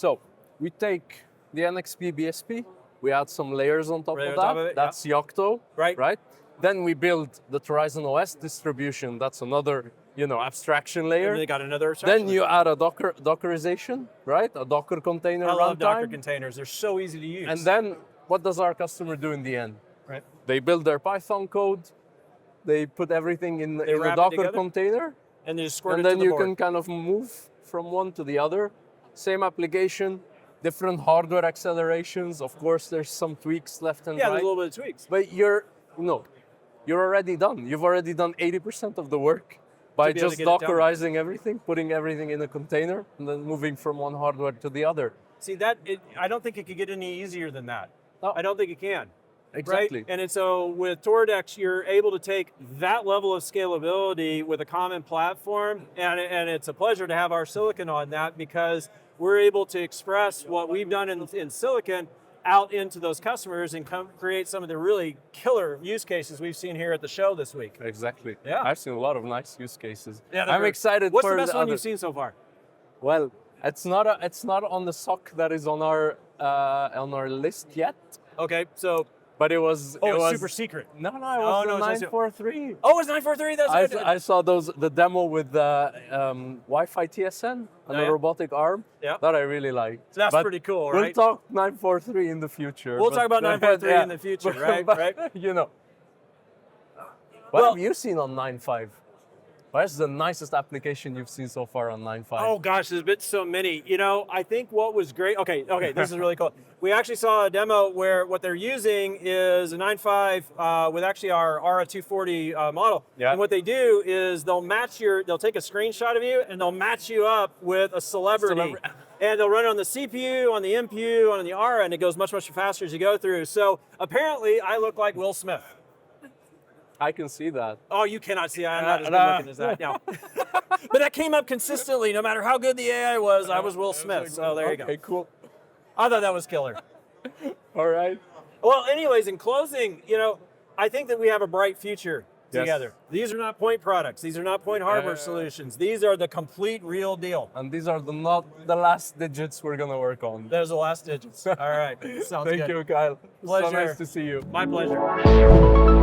So we take the NXP BSP, we add some layers on top of that. That's Yocto, right? Then we build the Torizon OS distribution. That's another, abstraction layer. And they got another abstraction. Then you add a Dockerization, right? A Docker container runtime. I love Docker containers. They're so easy to use. And then what does our customer do in the end? Right. They build their Python code. They put everything in a Docker container. And they just squirt it to the board. And then you can kind of move from one to the other. Same application, different hardware accelerations. Of course, there's some tweaks left and right. Yeah, there's a little bit of tweaks. But you're already done. You've already done 80% of the work by just Dockerizing everything, putting everything in a container, and then moving from one hardware to the other. See, I don't think it could get any easier than that. No. I don't think it can. Exactly. Right? And so with Toradex, you're able to take that level of scalability with a common platform, and it's a pleasure to have our silicon on that, because we're able to express what we've done in silicon out into those customers and create some of the really killer use cases we've seen here at the show this week. Exactly. Yeah. I've seen a lot of nice use cases. Yeah, I'm excited. What's the best one you've seen so far? Well, it's not on the SoC that is on our list yet. Okay, so. But it was. Oh, it was super secret. No, it was the 943. Oh, it was 943. That's right. I saw the demo with the Wi-Fi TSN and the robotic arm. Yeah. That I really liked. So that's pretty cool, right? We'll talk 943 in the future. We'll talk about 943 in the future, right? Right. What have you seen on 9.5? What's the nicest application you've seen so far on 9.5? Oh gosh, there's been so many. I think what was great, okay, this is really cool. We actually saw a demo where what they're using is a 9.5 with actually our RA240 model. Yeah. And what they do is they'll take a screenshot of you and they'll match you up with a celebrity. And they'll run it on the CPU, on the MPU, on the ARA, and it goes much, much faster as you go through. So apparently I look like Will Smith. I can see that. Oh, you cannot see. I'm not as good looking as that now. But that came up consistently. No matter how good the AI was, I was Will Smith. So there you go. Okay, cool. I thought that was killer. All right. Well, anyways, in closing, I think that we have a bright future together. These are not point products. These are not point hardware solutions. These are the complete real deal. And these are not the last digits we're going to work on. Those are the last digits. All right. Sounds good. Thank you, Kyle. Pleasure. So nice to see you. My pleasure.